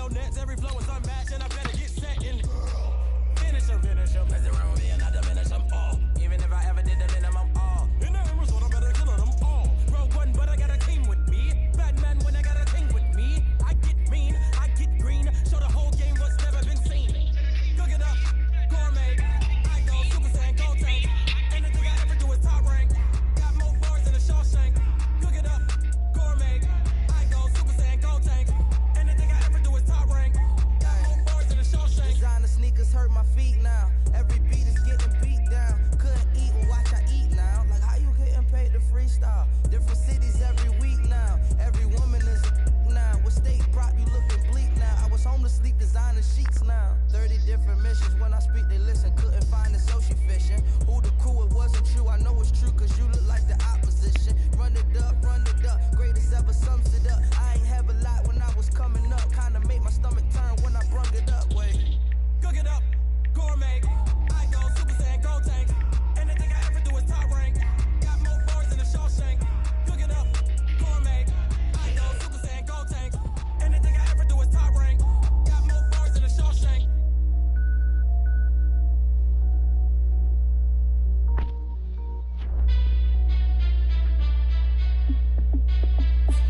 no nets, every flow is unmatched, and I better get set in. Finish them. Mess around with me and I diminish them all. Even if I ever did the minimum all. In the end result, I better kill them all. Rogue one, but I got a team with me. Batman when I got a team with me. I get mean, I get green. Show the whole game what's never been seen. Cook it up, gourmet. I go Super Saiyan, Gold Tank. Anything I ever do is top rank. Got more bars than a Shawshank. Cook it up, gourmet. I go Super Saiyan, Gold Tank. Anything I ever do is top rank. Got more bars than a Shawshank. Designer sneakers hurt my feet now. Every beat is getting beat down. Couldn't eat and watch I eat now. Like how you getting paid to freestyle? Different cities every week now. Every woman is a now. What state prop you looking bleak now? I was home to sleep designer sheets now. 30 different missions. When I speak they listen. Couldn't find the social fishing. Who the crew it wasn't true. I know it's true cause you look like the opposition. Run it up. Greatest ever sums it up. I ain't have a lot when I was coming up. Kinda made my stomach turn when I brung it up. Wait. Cook it up, gourmet. I go Super Saiyan, Gold Tank. Anything I ever do is top rank. Got more bars than a Shawshank. Cook it up, gourmet. I go Super Saiyan, Gold Tank. Anything I ever do is top rank. Got more bars than a Shawshank.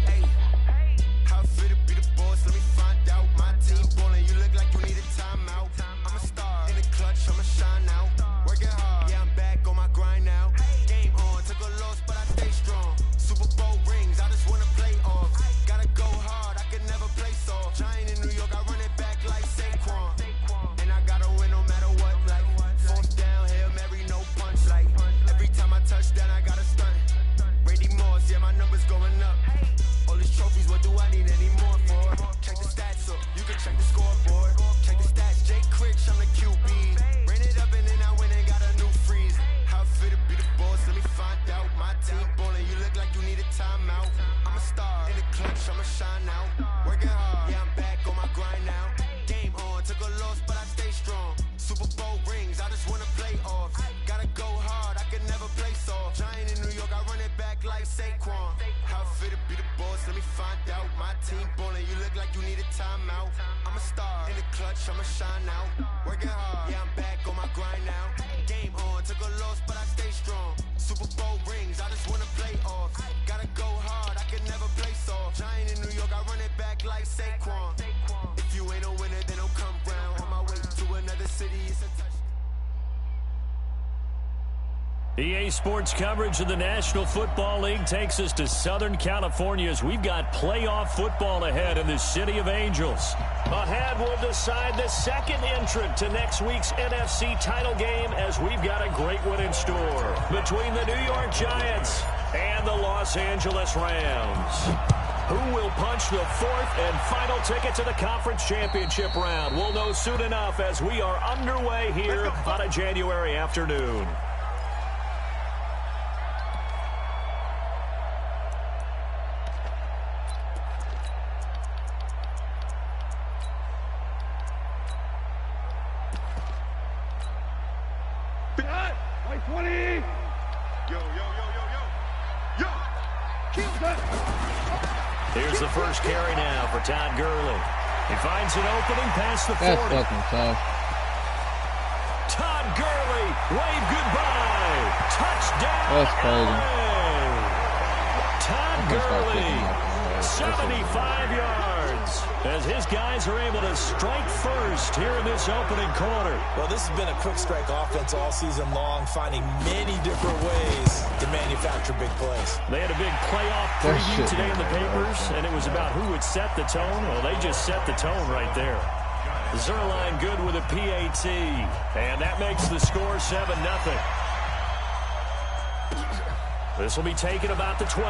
Hey, how fit to be the boss? Let me find out. My team ballin', you look like you need a timeout. I'm a star in the clutch, I'ma shine out. Working hard, yeah, I'm back on my grind now. Game on, took a loss, but I stay strong. Super Bowl rings, I just wanna play off. Gotta go hard, I can never play soft. Giant in New York, I run it back like Saquon. And I gotta win no matter what, like fourth down, Hail Mary, no punch. Like every time I touch down, I gotta stunt. Randy Moss, yeah, my numbers going up. All these trophies, what do I need any more for? Check the stats up, you can check the scoreboard. Check the stats, Jake Critch, I'm the QB. Ran it up and then I went and got a new freeze. How fit to be the boss, let me find out. My team ballin', you look like you need a timeout. I'm a star in the clutch, I'ma shine out. Working hard, yeah, I'm back on my grind now. Game on, took a loss, but I stay strong. Super Bowl rings, I just wanna play off. Gotta go hard, I can never play soft. Giant in New York, I run it back like Saquon. How fit to be the boss, let me find out. My team ballin', you look like you need a timeout. I'm a star in the clutch, I'ma shine out. Working hard, yeah, I'm back on my grind now. Game on, took a loss, but I stay strong. Super Bowl rings, I just wanna play off. Gotta go hard, I can never play soft. Giant in New York, I run it back like Saquon. If you ain't a winner, then don't come round. On my way to another city, it's a touch. EA Sports coverage of the National Football League takes us to Southern California as we've got playoff football ahead in the City of Angels. Ahead, we'll decide the second entrant to next week's NFC title game as we've got a great one in store between the New York Giants and the Los Angeles Rams. Who will punch the fourth and final ticket to the conference championship round? We'll know soon enough as we are underway here on a January afternoon. Like 20. Yo. Here's the first carry now for Todd Gurley. He finds an opening past the 40. That's fucking tough. Todd Gurley, wave goodbye. Touchdown. That's crazy. Todd Gurley, 75 yards. As his guys are able to strike first here in this opening quarter. Well, this has been a quick strike offense all season long, finding many different ways to manufacture big plays. They had a big playoff preview today in the papers, and it was about who would set the tone. Well, they just set the tone right there. Zerline good with a PAT, and that makes the score 7-0. This will be taken about the 12.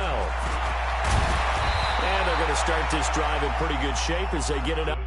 And they're going to start this drive in pretty good shape as they get it up.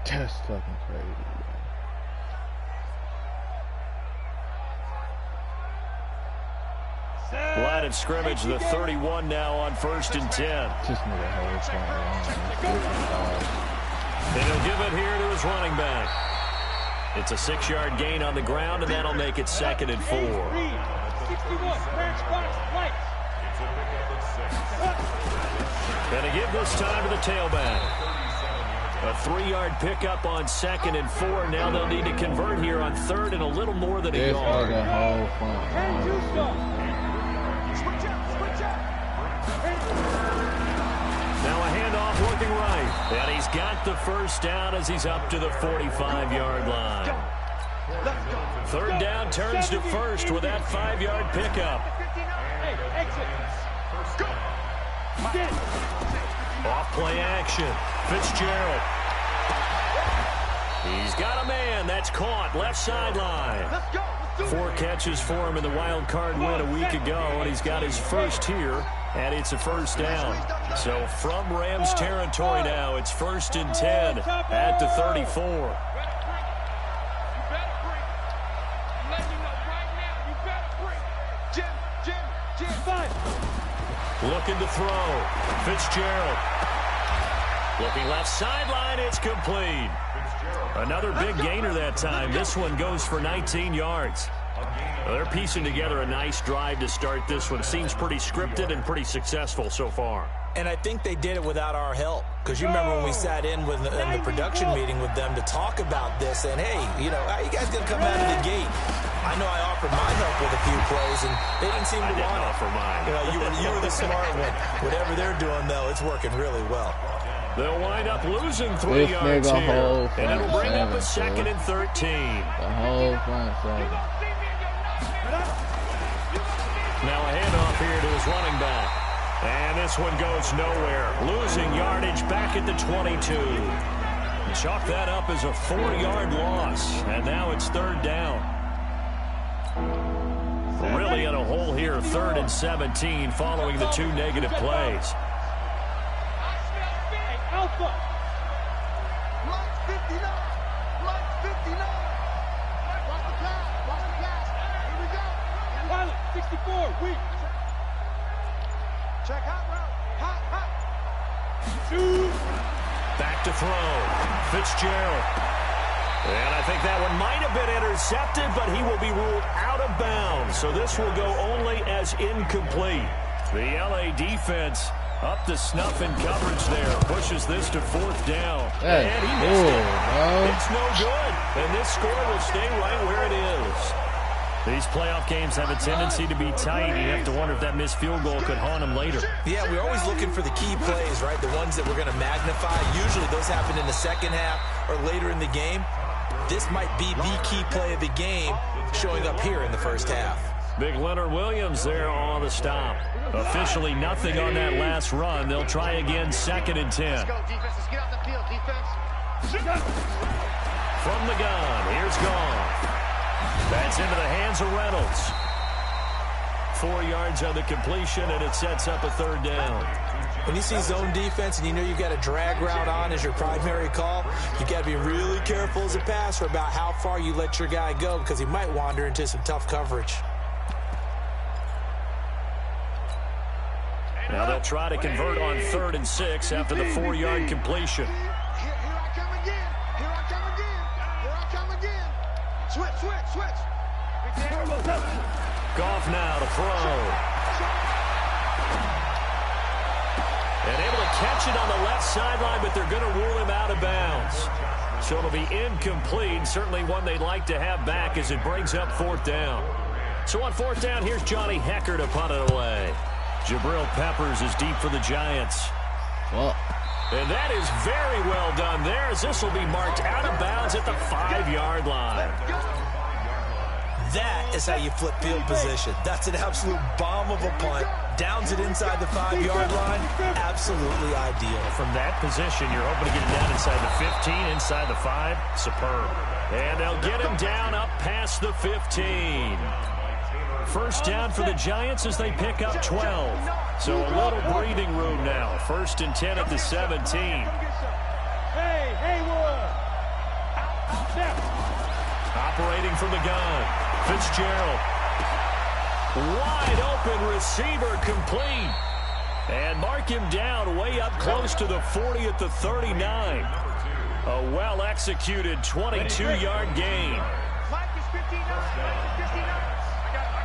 That's fucking crazy, bro. Line of scrimmage, the 31 now on 1st and 10. Just need a whole front And he'll give it here to his running back. It's a 6-yard gain on the ground, and that'll make it 2nd and 4. Gonna give this time to the tailback. A 3-yard pickup on 2nd and 4. Now they'll need to convert here on 3rd and a little more than a yard. Now a handoff looking right. And he's got the first down as he's up to the 45-yard line. 3rd down turns to 1st with that 5-yard pickup. Off play action. Fitzgerald. He's got a man. That's caught. Left sideline. 4 catches for him in the wild card win a week ago, and he's got his first here, and it's a 1st down. So from Rams territory now, it's 1st and 10 at the 34. Looking to throw. Fitzgerald. Looking left sideline. It's complete. Another big gainer that time. This one goes for 19 yards. They're piecing together a nice drive to start this one. Seems pretty scripted and pretty successful so far. And I think they did it without our help. Because you remember when we sat in the production meeting with them to talk about this. And, hey, you know, how you guys going to come out of the gate? I know I offered my help with a few plays, and they didn't seem to want to offer mine. You know, you were the smart one. Whatever they're doing, though, it's working really well. They'll wind up losing 3 yards here, and it'll bring up a 2nd and 13. The whole front seven. Now a handoff here to his running back. And this one goes nowhere. Losing yardage back at the 22. Chalk that up as a 4-yard loss, and now it's 3rd down. Really in a hole here, 3rd and 17 following the 2 negative plays. Alpha. Line 59. Line 59. Watch the pass. Watch the pass. Here we go. Pilot 64. Weak. Check hot route. Hot, hot. 2. Back to throw. Fitzgerald. And I think that one might have been intercepted, but he will be ruled out of bounds. So this will go only as incomplete. The LA defense up to snuff in coverage there. Pushes this to 4th down. Hey, and he missed it. It's no good. And this score will stay right where it is. These playoff games have a tendency to be tight. You have to wonder if that missed field goal could haunt him later. Yeah, we're always looking for the key plays, right? The ones that we're going to magnify. Usually those happen in the second half or later in the game. This might be the key play of the game showing up here in the first half. Big Leonard Williams there on the stop. Officially nothing on that last run. They'll try again, 2nd and 10. Let's go, defense. Let's get out the field, defense. From the gun, here's Goff. That's into the hands of Reynolds. 4 yards on the completion, and it sets up a 3rd down. When you see zone defense and you know you've got a drag route on as your primary call, you got to be really careful as a passer about how far you let your guy go because he might wander into some tough coverage. Now they'll try to convert on 3rd and 6 after the 4-yard completion. Here I come again. Here I come again. Here I come again. Switch, switch, switch. Goff now to throw. And able to catch it on the left sideline, but they're going to rule him out of bounds. So it'll be incomplete. Certainly one they'd like to have back as it brings up 4th down. So on 4th down, here's Johnny Hecker to punt it away. Jabril Peppers is deep for the Giants. Well. And that is very well done there, as this will be marked out of bounds at the 5-yard line. That is how you flip field position. That's an absolute bomb of a punt. Downs it inside the 5-yard line. Absolutely ideal. From that position, you're hoping to get it down inside the 15, inside the 5. Superb. And they'll get him down up past the 15. First down for the Giants as they pick up 12. So a little breathing room now. 1st and 10 at the 17. Hey, Haywood. operating from the gun. Fitzgerald. Wide open receiver complete. And mark him down way up close to the 40 at the 39. A well-executed 22-yard gain. Mike is 59. Mike is 59. I got it.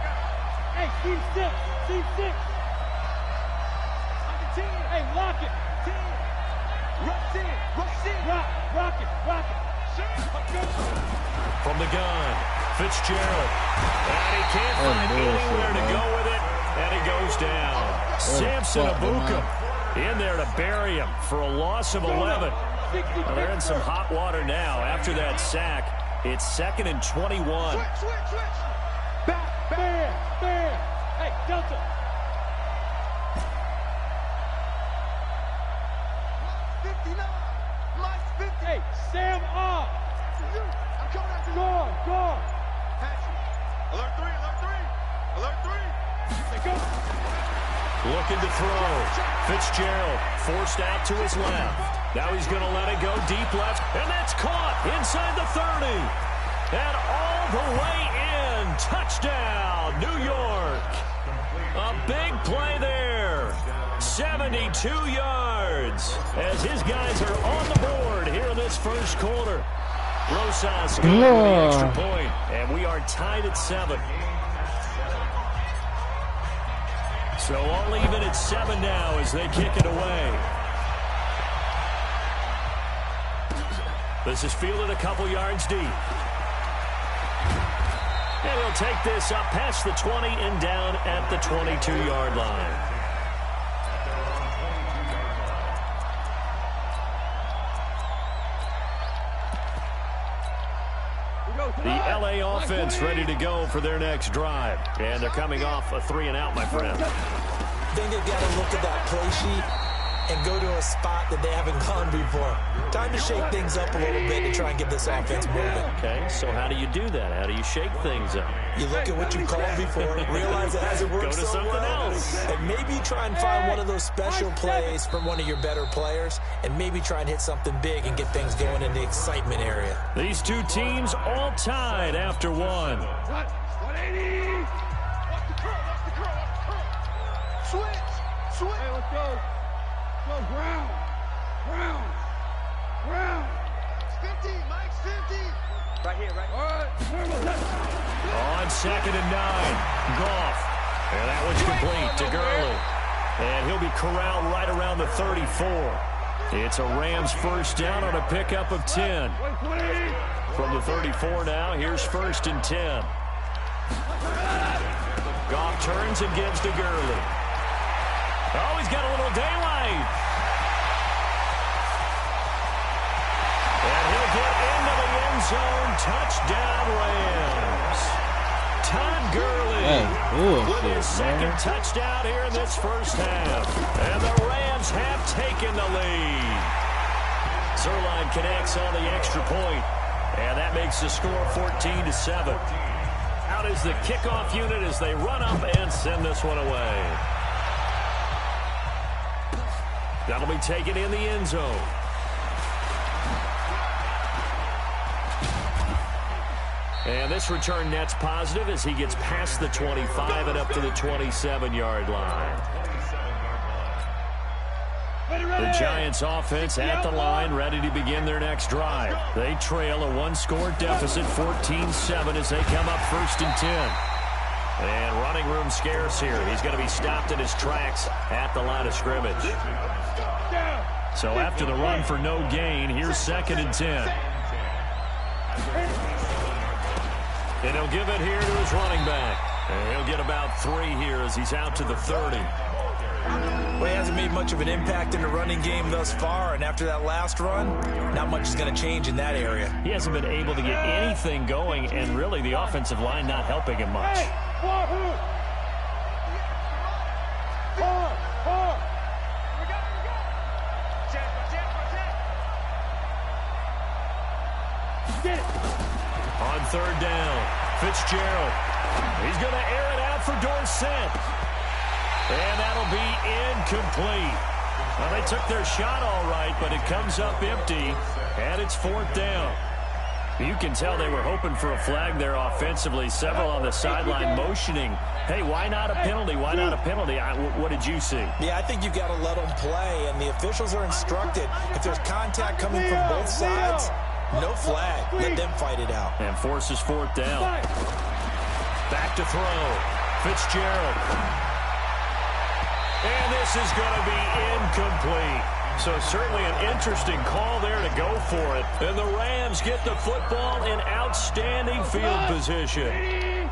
Hey, team 6. Team 6. On the team. Hey, lock it. Team. Rush in. Rush in. Rock it. Rock it. From the gun, Fitzgerald. And he can't find anywhere to go with it. And he goes down. Samson Abuka in there to bury him for a loss of 11. Well, they're in some hot water now after that sack. It's 2nd and 21. Switch. Back. Bear. Hey, Delta. Mike's 50. Hey, Sam off. I'm coming after you. Guard. Patrick. Alert 3. Alert 3. They go. Looking to throw. Fitzgerald forced out to his left. Now he's going to let it go deep left. And that's caught inside the 30. And all the way in. Touchdown, New York. A big play there. 72 yards. As his guys are on the board here in this first quarter. Rosas going for the extra point. And we are tied at 7. So all even at 7 now as they kick it away. This is fielded a couple yards deep. And he'll take this up past the 20 and down at the 22-yard line. The LA offense ready to go for their next drive. And they're coming off a 3-and-out, my friend. I think they've got to look at that play sheet and go to a spot that they haven't gone before. Time to shake things up a little bit to try and get this offense moving. Okay, so how do you do that? How do you shake things up? You look at what you called before, realize it hasn't worked Go to so something well, else. and maybe try and find one of those special plays from one of your better players, and maybe try and hit something big and get things going in the excitement area. These two teams all tied after 1. 180. Watch the curl. Switch. Hey, let's go. Go, ground. 50, Mike's 50. Right here. All right. On 2nd and 9, Goff. And that one's complete to Gurley. And he'll be corralled right around the 34. It's a Rams first down on a pickup of 10. From the 34 now, here's 1st and 10. Goff turns and gives to Gurley. Oh, he's got a little daylight. And he'll get into the end zone. Touchdown, Rams. Todd Gurley with his second touchdown here in this first half. And the Rams have taken the lead. Zerline connects on the extra point. And that makes the score 14-7. Out is the kickoff unit as they run up and send this one away. That'll be taken in the end zone. And this return net's positive as he gets past the 25 and up to the 27-yard line. The Giants offense at the line, ready to begin their next drive. They trail a one-score deficit, 14-7, as they come up 1st and 10. And running room scarce here. He's going to be stopped in his tracks at the line of scrimmage. So after the run for no gain, here's 2nd and 10. And he'll give it here to his running back. And he'll get about 3 here as he's out to the 30. Well, he hasn't made much of an impact in the running game thus far, and after that last run, not much is going to change in that area. He hasn't been able to get anything going, and really the offensive line not helping him much. On 3rd down, Fitzgerald. He's going to air it out for Dorsett. And that'll be incomplete. Well, they took their shot all right, but it comes up empty, and it's 4th down. You can tell they were hoping for a flag there offensively. Several on the sideline motioning, hey, why not a penalty? Why not a penalty? What did you see? Yeah, I think you've got to let them play, and the officials are instructed. If there's contact coming from both sides, no flag. Let them fight it out. And forces fourth down. Back to throw. Fitzgerald. And this is going to be incomplete. So certainly an interesting call there to go for it. And the Rams get the football in outstanding field position. Game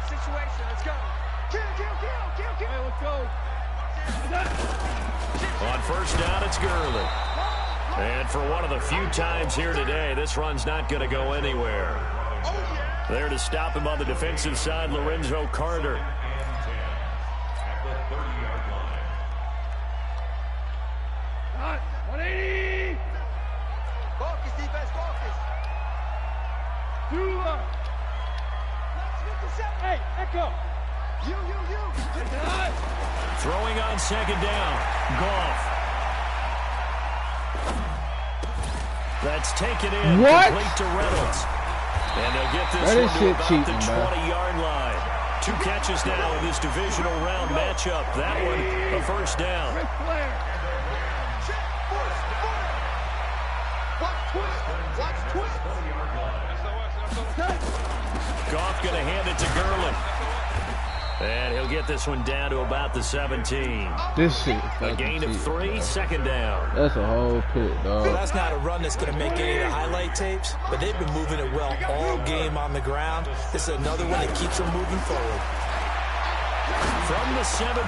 situation. Let's go. Kill. Let's go. On first down, it's Gurley. And for one of the few times here today, this run's not going to go anywhere. There to stop him on the defensive side, Lorenzo Carter. Focus, defense, focus. Hey, Echo. You. Throwing on second down. Goff. That's taken in. What? Complete to Reynolds. And they'll get this That one is to shit about cheating, the bro. 20-yard line. 2 catches now in this divisional round matchup. That one, a first down. Goff going to hand it to Gurley. And he'll get this one down to about the 17. This shit. A gain of 3, second down. That's a whole pit, dog. Well, that's not a run that's going to make any of the highlight tapes, but they've been moving it well all game on the ground. This is another one that keeps them moving forward. From the 17,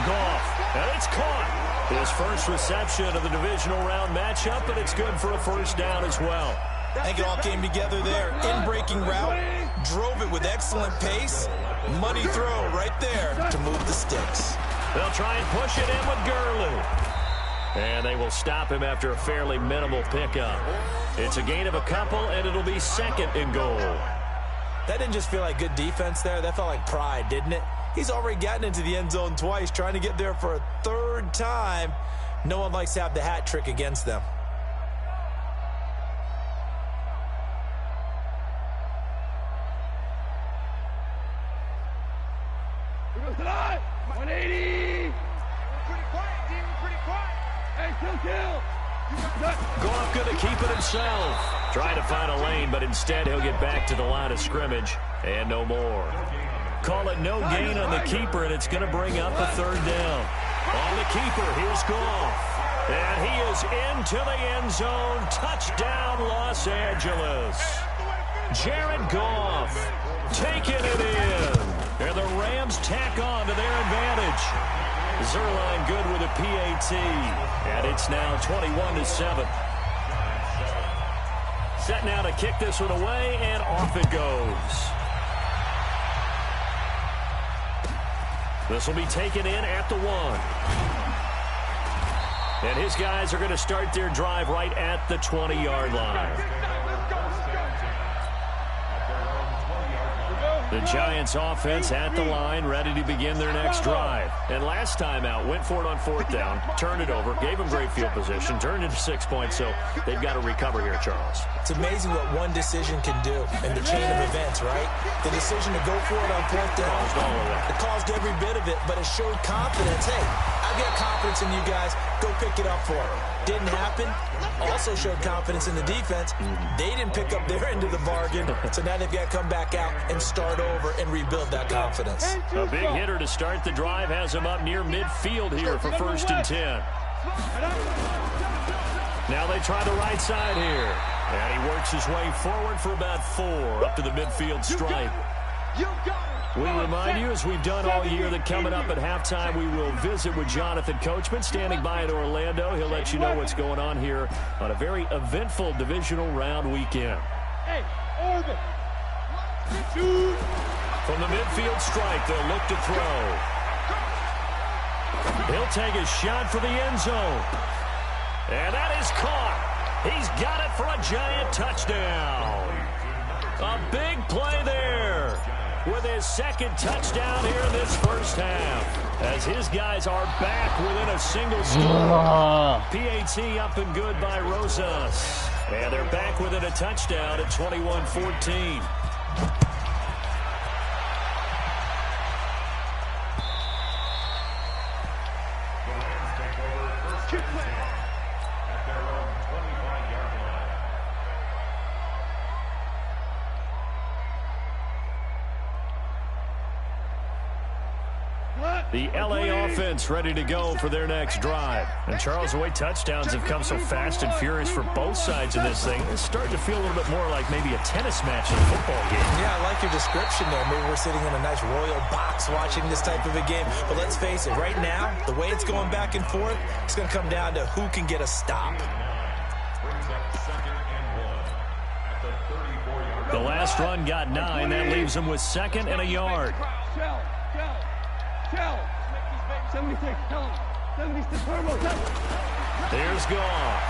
Goff, and it's caught. His first reception of the divisional round matchup, but it's good for a first down as well. I think it all came together there. In-breaking route, drove it with excellent pace. Money throw right there to move the sticks. They'll try and push it in with Gurley. And they will stop him after a fairly minimal pickup. It's a gain of a couple, and it'll be second and goal. That didn't just feel like good defense there. That felt like pride, didn't it? He's already gotten into the end zone twice, trying to get there for a third time. No one likes to have the hat trick against them. Here goes the line. 180. Pretty quiet, team. Pretty quiet. Hey, kill. Goff going to keep it himself. Trying to find a lane, but instead he'll get back to the line of scrimmage. And no more. Call it no gain on the keeper, and it's going to bring up a third down. On the keeper, here's Goff. And he is into the end zone. Touchdown, Los Angeles. Jared Goff taking it in. And the Rams tack on to their advantage. Zerline good with a PAT. And it's now 21-7. Set now to kick this one away, and off it goes. This will be taken in at the 1. And his guys are going to start their drive right at the 20-yard line. The Giants offense at the line, ready to begin their next drive. And last time out, went for it on fourth down, turned it over, gave them great field position, turned into 6 points, so they've got to recover here, Charles. It's amazing what one decision can do in the chain of events, right? The decision to go for it on fourth down. It caused every bit of it, but it showed confidence. Hey, I've got confidence in you guys. Go pick it up for it. Didn't happen. Also showed confidence in the defense. They didn't pick up their end of the bargain, so now they've got to come back out and start over and rebuild that confidence. A big hitter to start the drive has him up near midfield here for 1st and 10. Now they try the right side here. And he works his way forward for about 4 up to the midfield stripe. We remind you, as we've done all year, that coming up at halftime, we will visit with Jonathan Coachman standing by in Orlando. He'll let you know what's going on here on a very eventful divisional round weekend. Hey, Orbit. From the midfield stripe, they'll look to throw. He'll take a shot for the end zone. And that is caught. He's got it for a giant touchdown. A big play there with his second touchdown here in this first half, as his guys are back within a single score. PAT up and good by Rosas. And they're back within a touchdown at 21-14. The LA offense ready to go for their next drive. And Charles, the way touchdowns have come so fast and furious for both sides of this thing, it's starting to feel a little bit more like maybe a tennis match in a football game. Yeah, I like your description there. Maybe we're sitting in a nice royal box watching this type of a game. But let's face it, right now, the way it's going back and forth, it's going to come down to who can get a stop. The last run got 9. That leaves him with 2nd and a yard. 76, tell him. 76, turbo, tell him. There's Goff.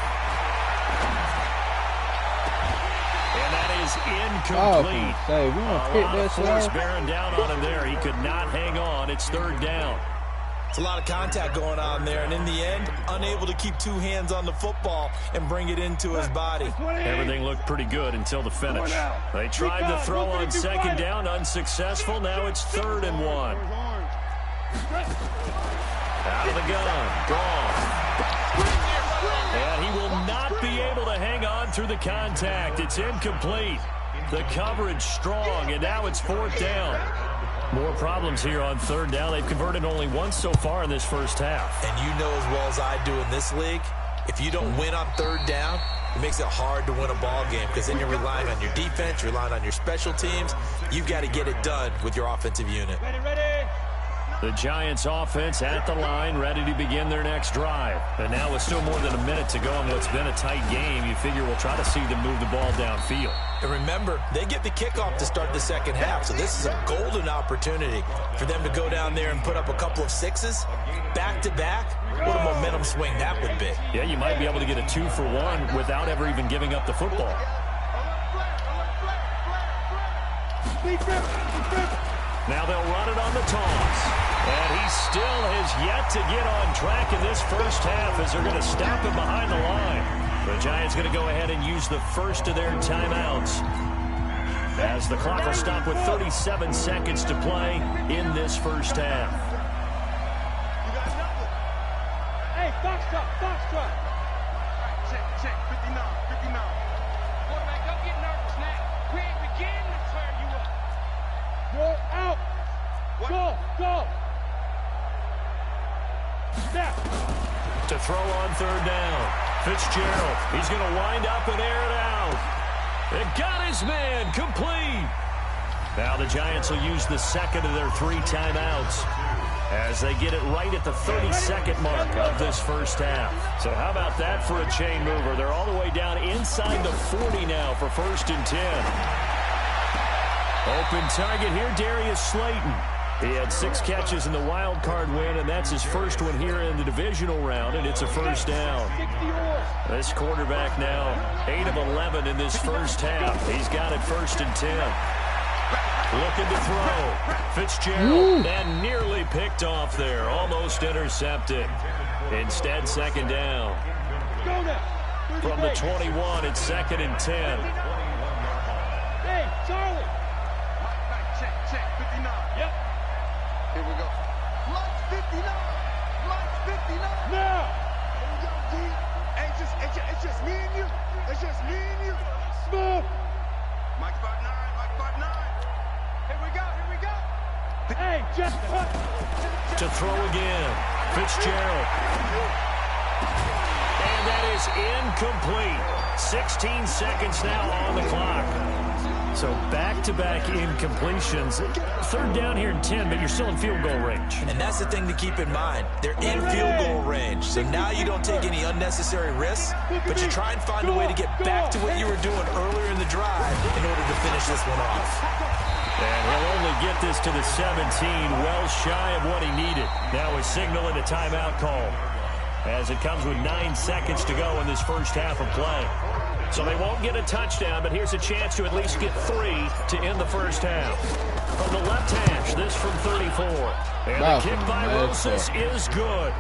And that is incomplete. Say, we want to pick that force bearing down on him there. He could not hang on. It's 3rd down. It's a lot of contact going on there, and in the end, unable to keep 2 hands on the football and bring it into his body. Everything looked pretty good until the finish. They tried to throw on 2nd down, unsuccessful. Now it's 3rd and 1. Out of the gun, Goff. And he will not be able to hang on through the contact. It's incomplete. The coverage strong, and now it's 4th down. More problems here on 3rd down. They've converted only once so far in this first half. And you know as well as I do in this league, if you don't win on 3rd down, it makes it hard to win a ball game because then you're relying on your defense, you're relying on your special teams. You've got to get it done with your offensive unit. Ready. The Giants offense at the line, ready to begin their next drive. And now with still more than a minute to go in what's been a tight game, you figure we'll try to see them move the ball downfield. And remember, they get the kickoff to start the second half, so this is a golden opportunity for them to go down there and put up a couple of 6s back-to-back. What a momentum swing that would be. Yeah, you might be able to get a 2-for-1 without ever even giving up the football. Now they'll run it on the toss. And he still has yet to get on track in this first half as they're going to stop him behind the line. The Giants going to go ahead and use the first of their timeouts as the clock will stop with 37 seconds to play in this first half. Hey, Foxtrot. Check, 59. Quarterback, don't get nervous now. We ain't beginning to turn you up. You're out. Go. Snap. To throw on 3rd down. Fitzgerald. He's going to wind up and air it out. It got his man complete. Now the Giants will use the 2nd of their 3 timeouts as they get it right at the 30-second mark of this first half. So how about that for a chain mover? They're all the way down inside the 40 now for 1st and 10. Open target here, Darius Slayton. He had 6 catches in the wild card win, and that's his first one here in the divisional round, and it's a 1st down. This quarterback now 8 of 11 in this first half. He's got it 1st and 10. Looking to throw. Fitzgerald, and nearly picked off there. Almost intercepted. Instead, 2nd down. From the 21, it's 2nd and 10. Hey, Charlie. Check, 59. Yep. Here we go. Mike's 59. Now. Here we go, D. It's just me and you. Smooth. Mike's 5'9". Here we go. Hey, just to throw again. Fitzgerald. And that is incomplete. 16 seconds now on the clock. So back-to-back incompletions. 3rd down here in 10, but you're still in field goal range. And that's the thing to keep in mind. They're in field goal range. So now you don't take any unnecessary risks, but you try and find a way to get back to what you were doing earlier in the drive in order to finish this one off. And he'll only get this to the 17, well shy of what he needed. Now a signal and a timeout call as it comes with 9 seconds to go in this first half of play. So they won't get a touchdown, but here's a chance to at least get 3 to end the first half. From the left hash, this from 34. And the kick by Rosas is good.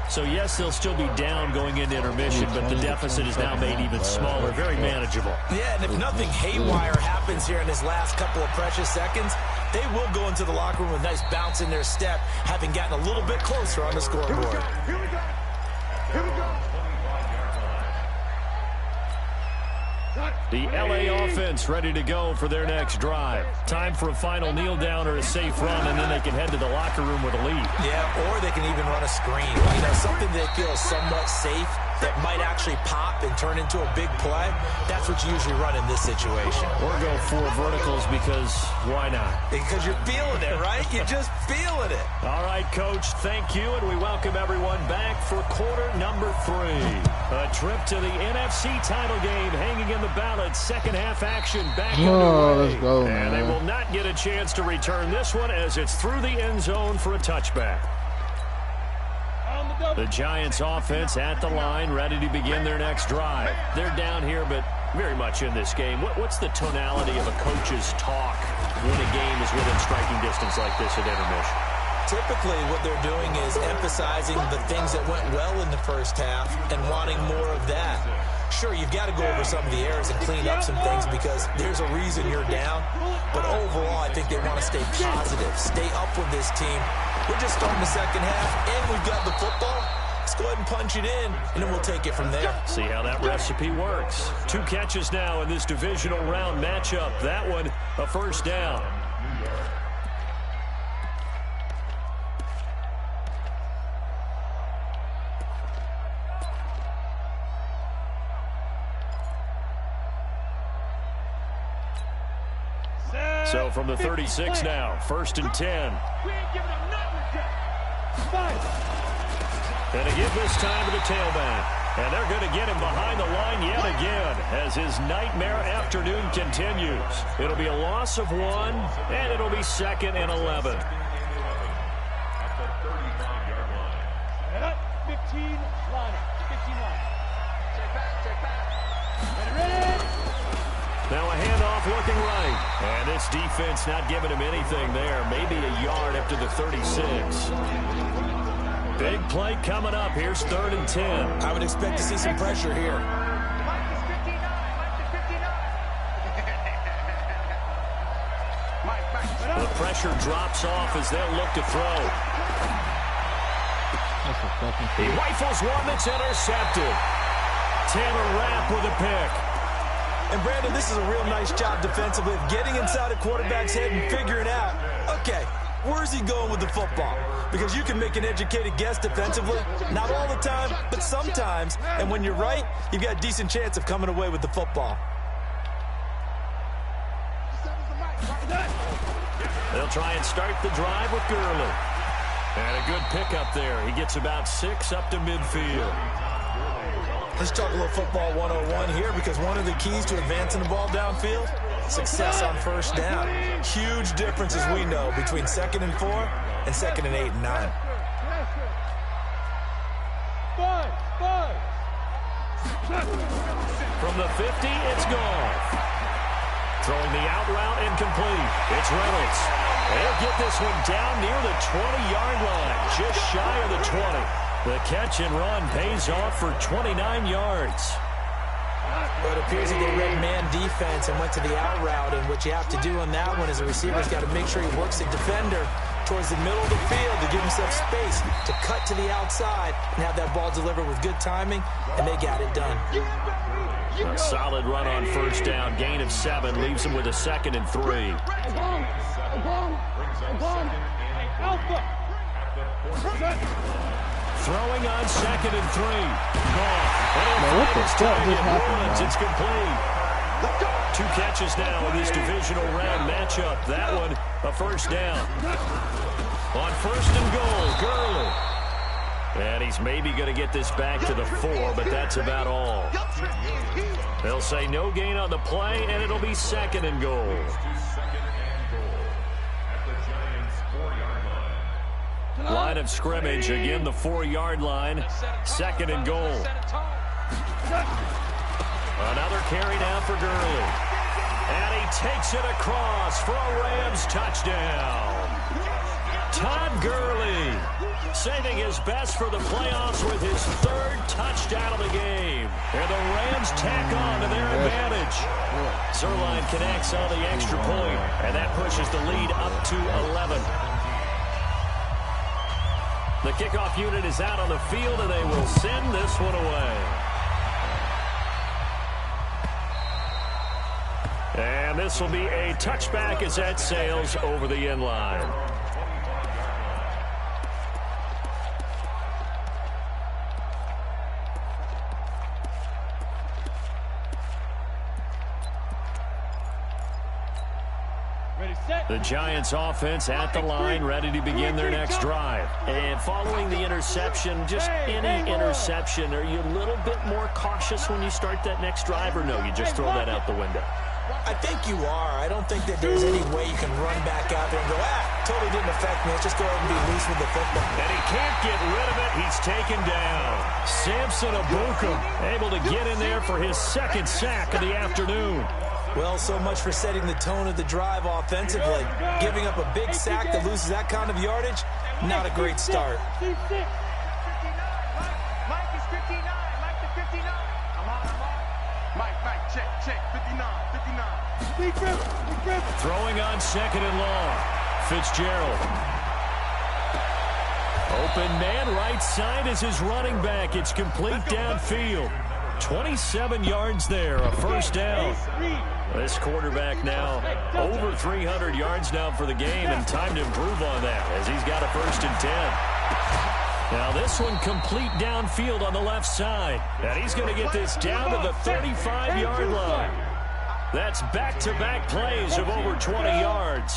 So, yes, they'll still be down going into intermission, but the deficit is now made even smaller, very manageable. Yeah, and if nothing haywire happens here in his last couple of precious seconds, they will go into the locker room with a nice bounce in their step, having gotten a little bit closer on the scoreboard. Here we go. Here we go. The LA offense ready to go for their next drive. Time for a final kneel down or a safe run, and then they can head to the locker room with a lead. Yeah, or they can even run a screen. You know, something they feel somewhat safe that might actually pop and turn into a big play. That's what you usually run in this situation. Or go 4 verticals because why not? Because you're feeling it, right? You're just feeling it. All right, Coach, thank you, and we welcome everyone back for quarter number 3. A trip to the NFC title game hanging in the balance. Second half action back underway. Let's go, and they man. will not get a chance to return this one as it's through the end zone for a touchback. The Giants offense at the line, ready to begin their next drive. They're down here, but very much in this game. What's the tonality of a coach's talk when a game is within striking distance like this at intermission? Typically, what they're doing is emphasizing the things that went well in the first half and wanting more of that. Sure, you've got to go over some of the errors and clean up some things because there's a reason you're down. But overall, I think they want to stay positive, stay up with this team. We're just starting the second half, and we've got the football. Let's go ahead and punch it in, and then we'll take it from there. See how that recipe works. 2 catches now in this divisional round matchup. That one, a first down. So from the 36 now, 1st and 10. We ain't giving them nothing yet. 5. And a give this time to the tailback. And they're going to get him behind the line yet again as his nightmare afternoon continues. It'll be a loss of 1, and it'll be 2nd and 11. Head up. 15 line. 15 line. Check back. Ready. Now a handoff looking right. And this defense not giving him anything there. Maybe a yard up to the 36. Big play coming up. Here's 3rd and 10. I would expect to see some pressure here. The pressure drops off as they'll look to throw. He rifles one that's intercepted. Taylor Rapp with a pick. And, Brandon, this is a real nice job defensively of getting inside a quarterback's head and figuring out, okay, where's he going with the football? Because you can make an educated guess defensively, not all the time, but sometimes. And when you're right, you've got a decent chance of coming away with the football. They'll try and start the drive with Gurley. And a good pickup there. He gets about 6 up to midfield. Let's talk a little football 101 here because one of the keys to advancing the ball downfield, success on first down. Huge difference, as we know, between 2nd and 4 and 2nd and 8 and 9. 5. From the 50, it's Goff. Throwing the out route incomplete. It's Reynolds. They'll get this one down near the 20-yard line, just shy of the 20. The catch and run pays off for 29 yards. But it appears that they read man defense and went to the out route, and what you have to do on that one is the receiver's got to make sure he works the defender towards the middle of the field to give himself space to cut to the outside and have that ball delivered with good timing, and they got it done. A solid run on first down. Gain of 7 leaves him with a 2nd and 3. Throwing on 2nd and 3. Gone. What the fuck just happened, It's complete. 2 catches now in this divisional round matchup. That one, a first down. On 1st and goal, Gurley. And he's maybe going to get this back to the 4, but that's about all. They'll say no gain on the play, and it'll be 2nd and goal. Line of scrimmage, again the 4-yard line. 2nd and goal. Another carry now for Gurley. And he takes it across for a Rams touchdown. Todd Gurley saving his best for the playoffs with his third touchdown of the game. And the Rams tack on to their advantage. Zerline connects on the extra point, and that pushes the lead up to 11. The kickoff unit is out on the field, and they will send this one away. And this will be a touchback as that sails over the end line. The Giants offense at the line, ready to begin their next drive. And following the interception, just any interception, are you a little bit more cautious when you start that next drive, or no, you just throw that out the window? I think you are. I don't think that there's any way you can run back out there and go, totally didn't affect me. Let's just go ahead and be loose with the football. And he can't get rid of it. He's taken down. Samson Abuka able to get in there for his second sack of the afternoon. Well, so much for setting the tone of the drive offensively. Giving up a big sack that loses that kind of yardage, not a great start. Mike is 59. Mike to 59. I'm on. Mike, check. 59. Throwing on second and long. Fitzgerald. Open man right side is his running back. It's complete downfield. 27 yards there, a first down. This quarterback now over 300 yards now for the game, and time to improve on that as he's got a 1st and 10. Now this one complete downfield on the left side. And he's going to get this down to the 35-yard line. That's back-to-back plays of over 20 yards.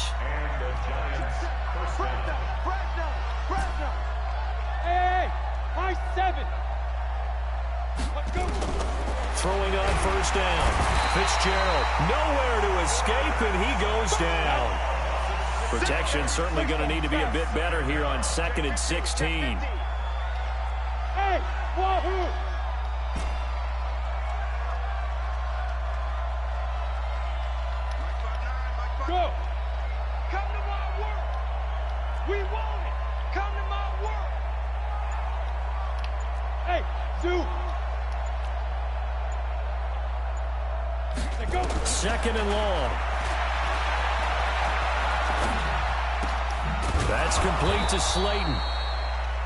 Hey, high 7. Let's go. Throwing on first down. Fitzgerald nowhere to escape, and he goes down. Protection certainly going to need to be a bit better here on 2nd and 16. Hey, wahoo! Go. Come to my work. We want it. Come to my work. Hey, Zoo. Go. 2nd and long. That's complete to Slayton.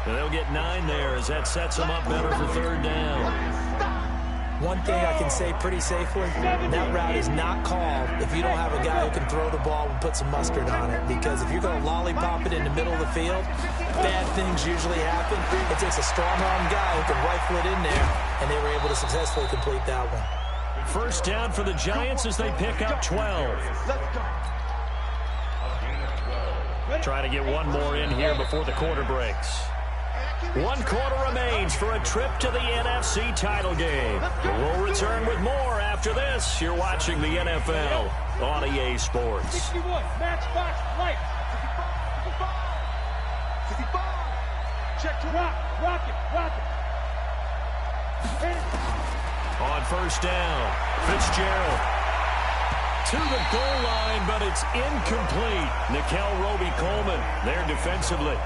And they'll get 9 there as that sets them up better for 3rd down. One thing I can say pretty safely, that route is not called if you don't have a guy who can throw the ball and put some mustard on it. Because if you're going to lollipop it in the middle of the field, bad things usually happen. It takes a strong-arm guy who can rifle it in there, and they were able to successfully complete that one. First down for the Giants as they pick up 12. Trying to get one more in here before the quarter breaks. 1 quarter remains for a trip to the NFC title game. We'll return with more after this. You're watching the NFL on EA Sports. 61, matchbox light. 55. Check to rock it. Hit it. On first down, Fitzgerald to the goal line, but it's incomplete. Nickel Roby-Coleman there defensively.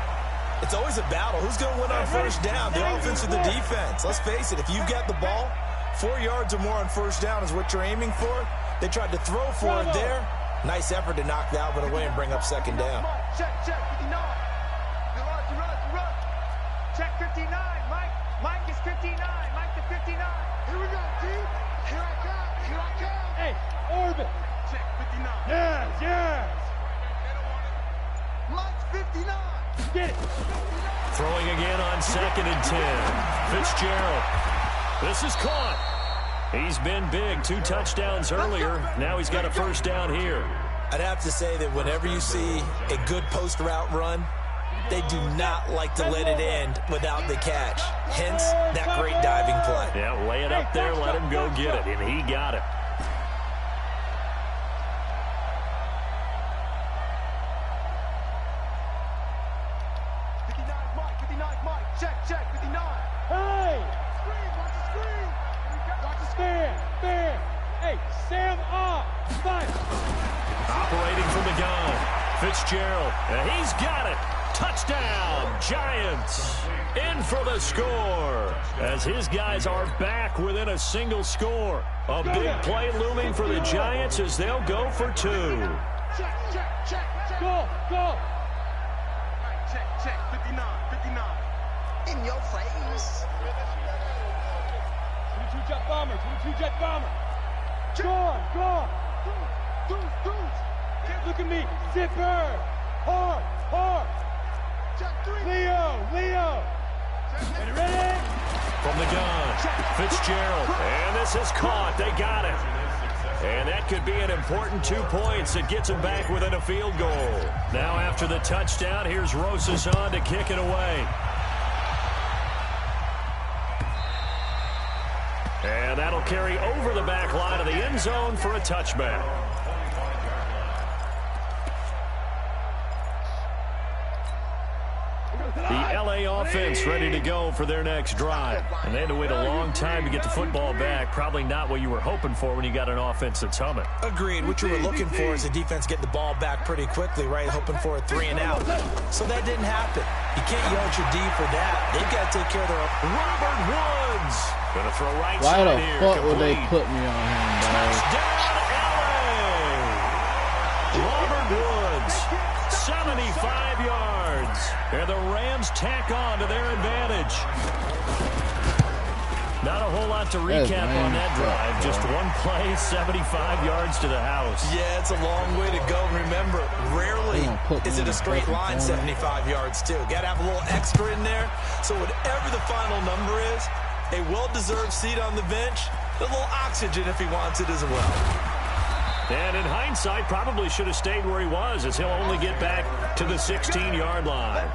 It's always a battle. Who's going to win on first down, the offense or the defense? Let's face it, if you've got the ball, 4 yards or more on first down is what you're aiming for. They tried to throw for it there. Nice effort to knock that one away and bring up 2nd down. Check, 59. Run. Check 59, Mike. Mike is 59. Mike to 59. Here we go, team. Here I come. Hey, orbit. Check 59. Yes. Mike's 59. Get it. Throwing again on 2nd and 10. Fitzgerald. This is caught. He's been big. 2 touchdowns earlier. Now he's got a first down here. I'd have to say that whenever you see a good post route run, they do not like to let it end without the catch. Hence, that great diving play. Yeah, lay it up there, let him go get it, and he got it. Check, 59. Hey! Screen, watch the screen. Watch the stand. Hey, Sam off. Fire. Operating from the gun. Fitzgerald, and he's got it. Touchdown, Giants. In for the score as his guys are back within a single score. A big play looming for the Giants as they'll go for 2. Check. Go. Check. 59. In your face. 22 jet bomber. Gone. Look at me. Zipper. Hard. Leo. Ready? From the gun, Fitzgerald. And this is caught. They got it. And that could be an important 2 points that gets them back within a field goal. Now after the touchdown, here's Rosas on to kick it away. And that'll carry over the back line of the end zone for a touchback. The LA offense ready to go for their next drive. And they had to wait a long time to get the football back. Probably not what you were hoping for when you got an offense that's humming. Agreed. What you were looking for is the defense getting the ball back pretty quickly, right? Hoping for a 3 and out. So that didn't happen. You can't yell at your D for that. They've got to take care of their own. Robert Woods. Gonna throw right Why side the here. fuck would they Complete. put me on him, bro? Touchdown, LA. Robert Woods, 75 yards. And the Rams tack on to their advantage. Not a whole lot to recap on that drive. Just one play, 75 yards to the house. Yeah, it's a long way to go. Remember, rarely is it a straight line 75 yards, too. Got to have a little extra in there. So whatever the final number is, a well-deserved seat on the bench, a little oxygen if he wants it as well. And in hindsight, probably should have stayed where he was, as he'll only get back to the 16-yard line.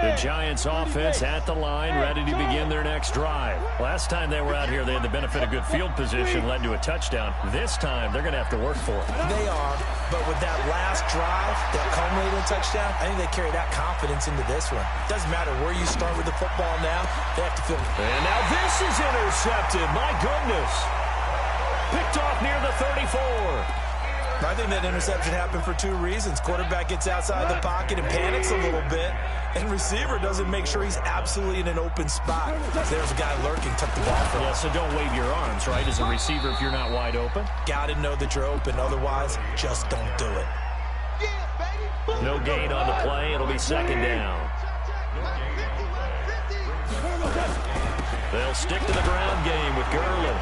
The Giants offense at the line, ready to begin their next drive. Last time they were out here, they had the benefit of good field position, led to a touchdown. This time, they're going to have to work for it. They are, but with that last drive, that culminated in a touchdown, I think they carry that confidence into this one. Doesn't matter where you start with the football now, they have to feel. And now this is intercepted. My goodness. Picked off near the 34. I think that interception happened for 2 reasons. Quarterback gets outside the pocket and panics a little bit, and receiver doesn't make sure he's absolutely in an open spot. There's a guy lurking, took the ball from him. Yeah, so don't wave your arms, right, as a receiver if you're not wide open. Got to know that you're open. Otherwise, just don't do it. No gain on the play. It'll be second down. They'll stick to the ground game with Gurley.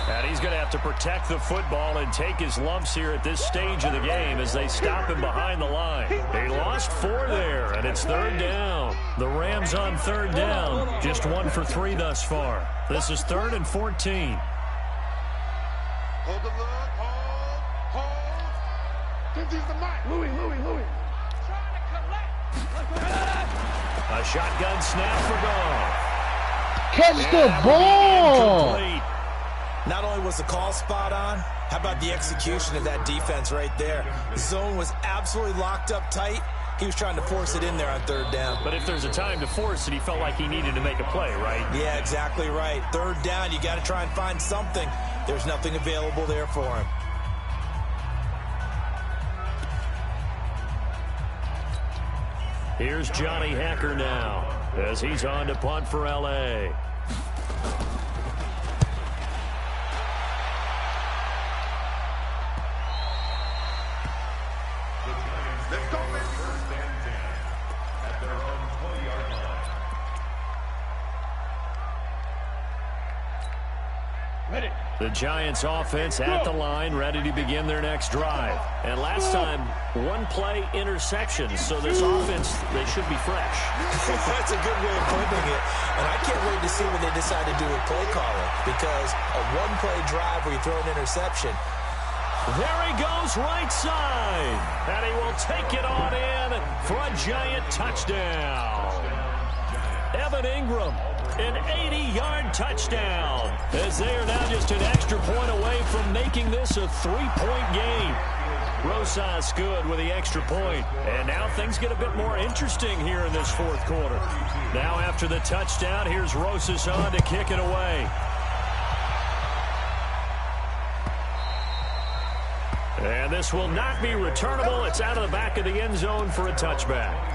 And he's going to have to protect the football and take his lumps here at this stage of the game as they stop him behind the line. They lost 4 there, and it's third down. The Rams on third down, just 1 for 3 thus far. This is 3rd and 14. Hold the look. Hold. Give these the mic. Louis. A shotgun snap for Goff. Catch the ball! Incomplete. Not only was the call spot on, how about the execution of that defense right there? The zone was absolutely locked up tight. He was trying to force it in there on third down. But if there's a time to force it, he felt like he needed to make a play, right? Yeah, exactly right. Third down, you got to try and find something. There's nothing available there for him. Here's Johnny Hacker now as he's on to punt for L.A. Let's go, baby. First and 10 at their own 20-yard line. Ready. The Giants offense at the line, ready to begin their next drive. And last time, 1-play interception. So this offense, they should be fresh. That's a good way of putting it. And I can't wait to see what they decide to do with play calling. Because a 1-play drive where you throw an interception. There he goes right side. And he will take it on in for a Giant touchdown. Evan Ingram, an 80-yard touchdown, as they are now just an extra point away from making this a 3-point game. Rosas good with the extra point. And now things get a bit more interesting here in this fourth quarter. Now after the touchdown, here's Rosas on to kick it away. And this will not be returnable. It's out of the back of the end zone for a touchback.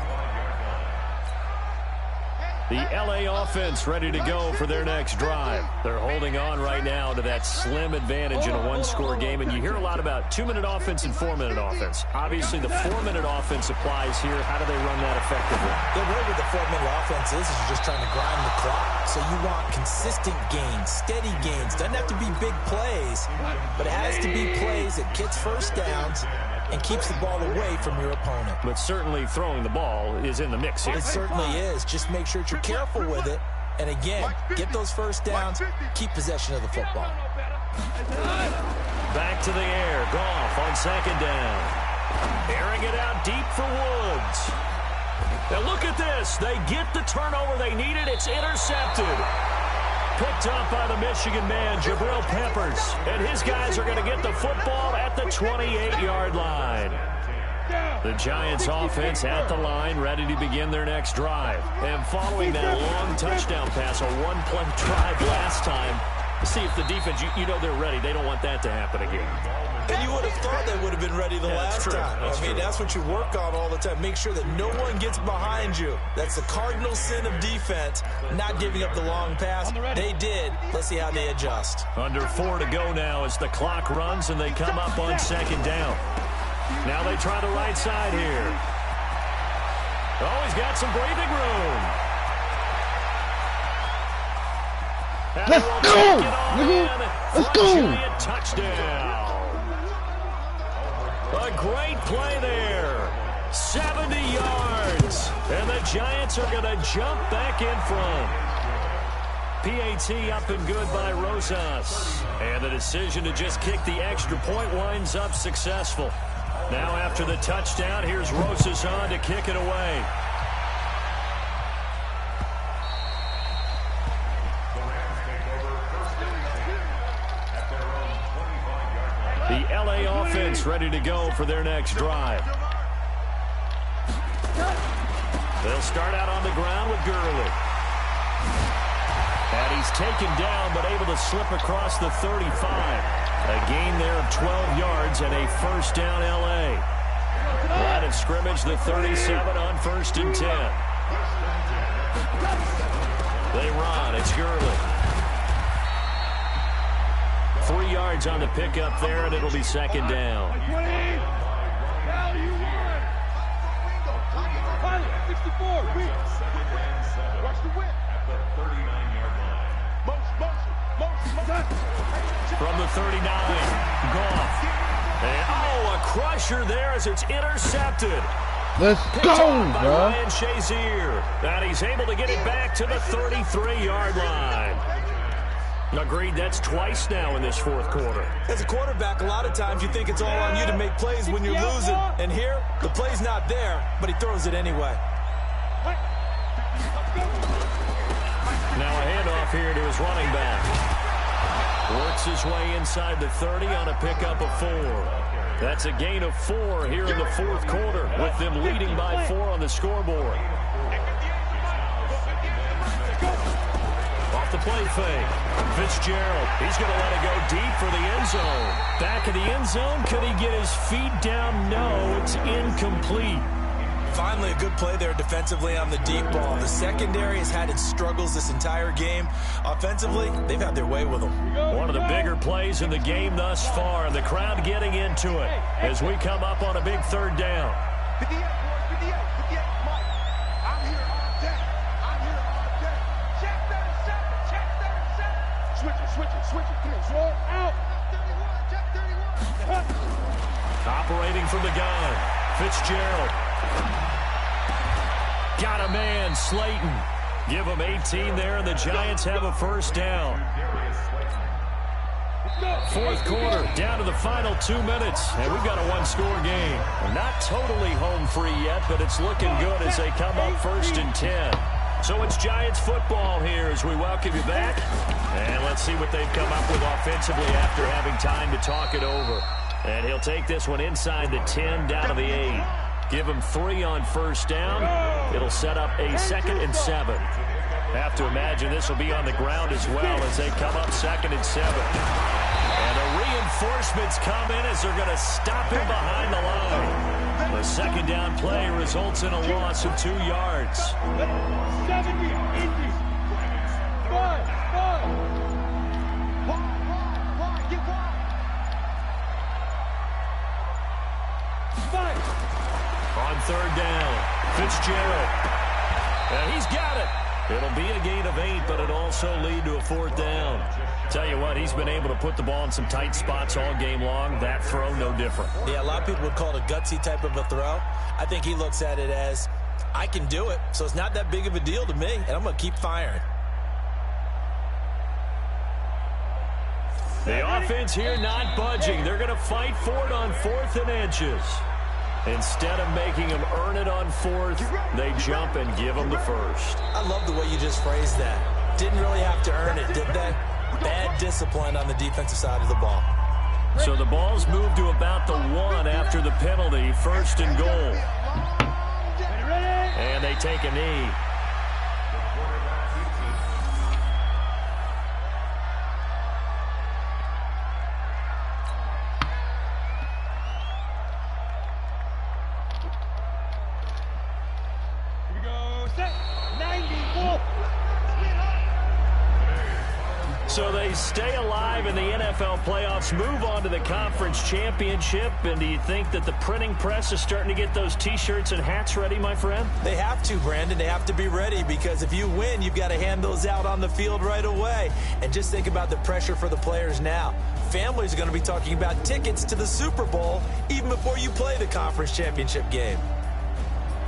The LA offense ready to go for their next drive. They're holding on right now to that slim advantage in a one-score game. And you hear a lot about 2-minute offense and 4-minute offense. Obviously, the 4-minute offense applies here. How do they run that effectively? The way with the 4-minute offense is you're just trying to grind the clock. So you want consistent gains, steady gains. Doesn't have to be big plays, but it has to be plays that gets first downs and keeps the ball away from your opponent. But certainly throwing the ball is in the mix here. It certainly is. Just make sure that you're careful with it. And again, get those first downs, keep possession of the football. Back to the air. Goff on second down. Airing it out deep for Woods. Now look at this. They get the turnover they needed. It's intercepted. Picked up by the Michigan man, Jabril Peppers. And his guys are going to get the football at the 28-yard line. The Giants offense at the line, ready to begin their next drive. And following that long touchdown pass, a one-play drive last time, see if the defense, you know they're ready. They don't want that to happen again. And you would have thought they would have been ready the last time. That's what you work on all the time. Make sure that no one gets behind you. That's the cardinal sin of defense, not giving up the long pass. They did. Let's see how they adjust. Under 4 to go now as the clock runs and they come up on second down. Now they try the right side here. Oh, he's got some breathing room. Let's go! Touchdown. A great play there. 70 yards. And the Giants are going to jump back in front. PAT up and good by Rosas. And the decision to just kick the extra point winds up successful. Now after the touchdown, here's Rosas on to kick it away. The LA offense ready to go for their next drive. They'll start out on the ground with Gurley. And he's taken down but able to slip across the 35. A gain there of 12 yards and a first down LA. Line of scrimmage, the 37 on 1st and 10. They run. It's Gurley. 3 yards on the pickup there, and it'll be second down. 64. Watch the whip. At the 39-yard line. From the 39, Goff. And, a crusher there as it's intercepted. Let's go, bro. Ryan Shazier. And he's able to get it back to the 33-yard line. Agreed, that's twice now in this fourth quarter. As a quarterback, a lot of times you think it's all on you to make plays when you're losing. And here, the play's not there, but he throws it anyway. Now a handoff here to his running back. Works his way inside the 30 on a pickup of 4. That's a gain of 4 here in the fourth quarter, with them leading by 4 on the scoreboard. Off the play fake. Fitzgerald, he's going to let it go deep for the end zone. Back of the end zone, could he get his feet down? No, it's incomplete. Finally, a good play there defensively on the deep ball. The secondary has had its struggles this entire game. Offensively, they've had their way with them. One of the bigger plays in the game thus far, and the crowd getting into it as we come up on a big third down. 58, 58, Mike. I'm here all day. I'm here all day. Check 37, check 37. Switch it. Come on, roll out. 31, check 31. Operating from the gun, Fitzgerald. Got a man, Slayton. Give him 18 there, and the Giants have a first down. Fourth quarter, down to the final 2 minutes, and we've got a one-score game. Not totally home free yet, but it's looking good as they come up 1st and 10. So it's Giants football here as we welcome you back. And let's see what they've come up with offensively after having time to talk it over. And he'll take this one inside the 10 down to the 8. Give him 3 on first down. It'll set up a 2nd and 7. Have to imagine this will be on the ground as well as they come up 2nd and 7. And the reinforcements come in as they're going to stop him behind the line. The 2nd down play results in a loss of 2 yards. 70, easy. 5. Get wide. 5. On 3rd down, Fitzgerald. And he's got it. It'll be a gain of 8, but it'll also lead to a 4th down. Tell you what, he's been able to put the ball in some tight spots all game long. That throw, no different. Yeah, a lot of people would call it a gutsy type of a throw. I think he looks at it as, I can do it, so it's not that big of a deal to me, and I'm going to keep firing. The offense here not budging. They're going to fight for it on 4th and inches. Instead of making them earn it on 4th, they jump and give them the 1st. I love the way you just phrased that. Didn't really have to earn it, did they? Bad discipline on the defensive side of the ball. So the ball's moved to about the 1 after the penalty, 1st and goal. And they take a knee. So they stay alive in the NFL playoffs, move on to the conference championship. And do you think that the printing press is starting to get those T-shirts and hats ready, my friend? They have to, Brandon. They have to be ready because if you win, you've got to hand those out on the field right away. And just think about the pressure for the players now. Families are going to be talking about tickets to the Super Bowl even before you play the conference championship game.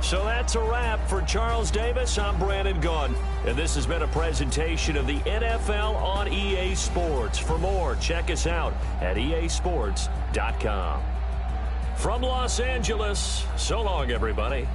So that's a wrap for Charles Davis. I'm Brandon Gunn, and this has been a presentation of the NFL on EA Sports. For more, check us out at easports.com. From Los Angeles, so long, everybody.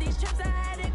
these trips I had to